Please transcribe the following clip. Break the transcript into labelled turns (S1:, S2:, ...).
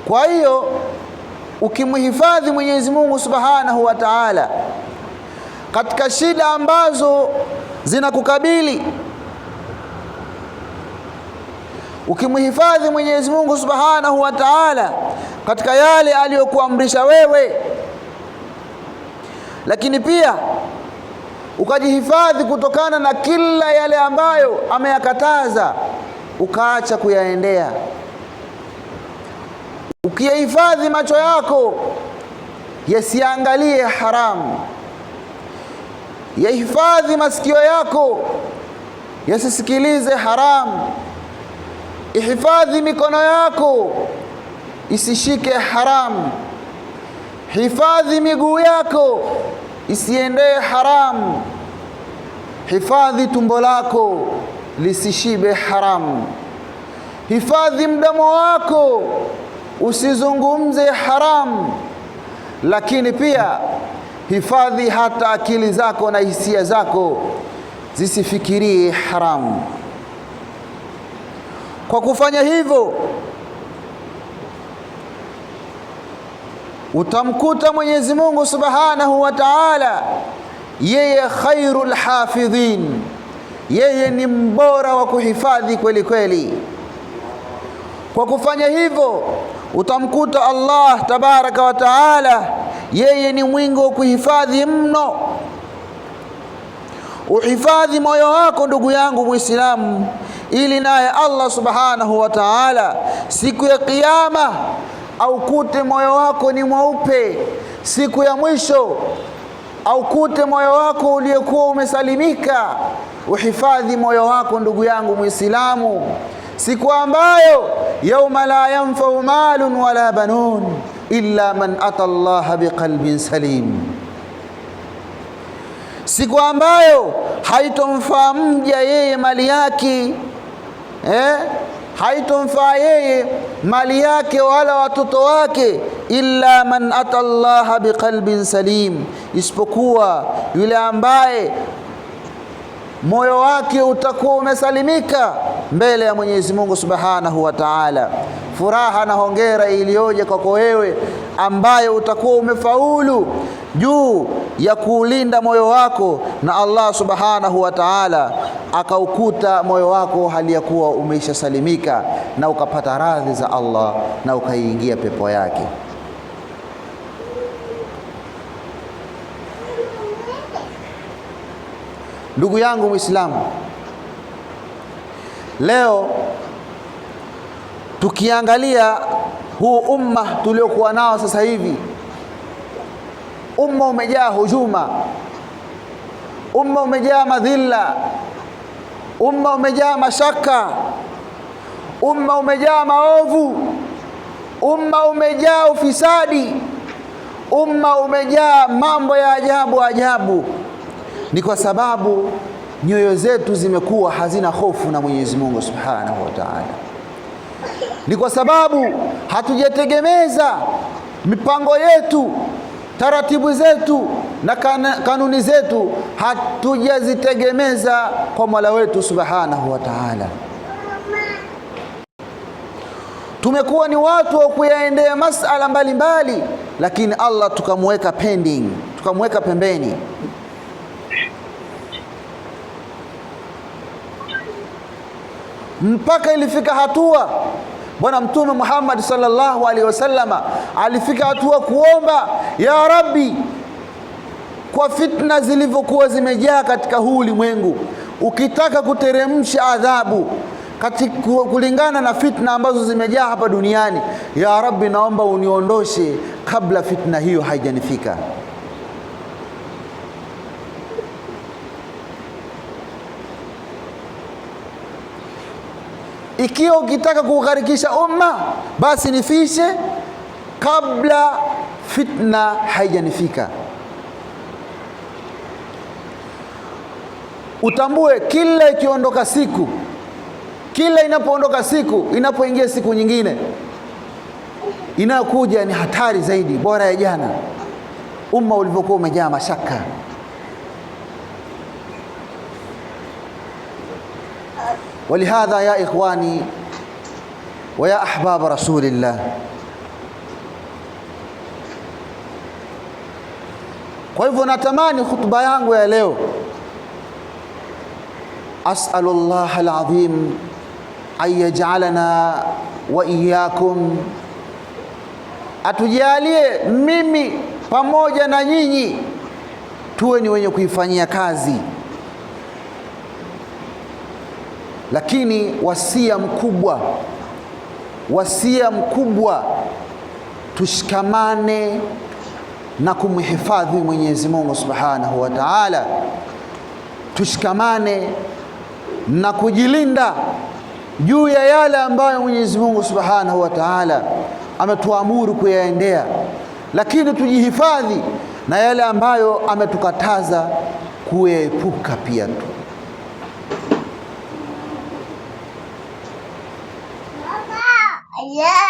S1: Kwa hiyo ukimhifadhi Mwenyezi Mungu Subhanahu wa Ta'ala katika shida ambazo zinakukabili, ukimhifadhi Mwenyezi Mungu Subhanahu wa Ta'ala katika yale aliyokuamrisha wewe, lakini pia ukajihifadhi kutokana na kila yale ambayo ameyakataza ukaacha kuyaendea, ukihifadhi macho yako yasiangalie haramu, yahifadhi masikio yako yasisikilize haramu, ihifadhi mikono yako isishike haramu, hifadhi miguu yako isiendee haramu, hifadhi tumbo lako lisishibe haramu, hifadhi mdomo wako usizungumze haramu, lakini pia hifadhi hata akili zako na hisia zako zisifikirie haramu. Kwa kufanya hivyo utamkuta Mwenyezi Mungu Subhanahu wa Ta'ala yeye khairul hafidhin, yeye ni mbora wa kuhifadhi kweli kweli. Kwa kufanya hivyo utamkuta Allah Tabaraka wa Ta'ala yeye ni mwingi wa kuhifadhi mno. Uhifadhi moyo wako ndugu yangu Muislamu, ili naye Allah Subhanahu wa Ta'ala siku ya Kiyama aukute moyo wako ni mweupe, siku ya mwisho aukute moyo wako uliokuwa umesalimika. Uhifadhi moyo wako ndugu yangu Muislamu, siku ambayo yauma la yanfa'u malun wala banun illa man ata Allah biqalbin salim, siku ambayo haitomfaa mja yeye mali yake, haitomfaa yeye mali yake wala watoto wake, illa man ata Allah biqalbin salim, isipokuwa yule ambaye moyo wake utakuwa umesalimika mbele ya Mwenyezi Mungu Subhanahu wa Ta'ala. Furaha na hongera iliyoje kwako wewe ambaye utakuwa umefaulu juu ya kuulinda moyo wako, na Allah Subhanahu wa Ta'ala akaukuta moyo wako hali ya kuwa umeshasalimika na ukapata radhi za Allah na ukaingia pepo yake. Ndugu yangu Muislamu, leo tukiangalia huu umma tuliokuwa nao sasa hivi, umma umejaa hujuma, umma umejaa madhila, umma umejaa mashaka, umma umejaa maovu, umma umejaa ufisadi, umma umejaa mambo ya ajabu ajabu. Ni kwa sababu nyoyo zetu zimekuwa hazina hofu na Mwenyezi Mungu Subhanahu wa Ta'ala. Ni kwa sababu hatujategemeza mipango yetu, taratibu zetu na kanuni zetu, hatujazitegemeza kwa Mola wetu Subhanahu wa Ta'ala. Tumekuwa ni watu wa kuyaendea masala mbalimbali, lakini Allah tukamweka pending, tukamweka pembeni. Mpaka ilifika hatua Bwana Mtume Muhammad sallallahu alaihi wasallama alifika hatua kuomba, ya Rabbi, kwa fitna zilivyokuwa zimejaa katika huu ulimwengu, ukitaka kuteremsha adhabu kulingana na fitna ambazo zimejaa hapa duniani, ya Rabbi, naomba uniondoshe kabla fitna hiyo haijanifika. Ikiwa ukitaka kugharikisha umma, basi nifishe kabla fitna haijanifika. Utambue kila ikiondoka siku, kila inapoondoka siku, inapoingia siku nyingine, inayokuja ni hatari zaidi. Bora ya jana umma ulivyokuwa umejaa mashaka. Walihadha ya ikhwani, wa ya ahbab rasulillah. Kwa hivyo natamani khutba yangu ya leo, as'alullah alazim an yaj'alana wa iyyakum, atujalie mimi pamoja na nyinyi tuwe ni wenye kuifanyia kazi. Lakini wasia mkubwa, tushikamane na kumhifadhi Mwenyezi Mungu Subhanahu wa Ta'ala, tushikamane na kujilinda juu ya yale ambayo Mwenyezi Mungu Subhanahu wa Ta'ala ametuamuru kuyaendea, lakini tujihifadhi na yale ambayo ametukataza kuepuka pia tu.
S2: Yeah.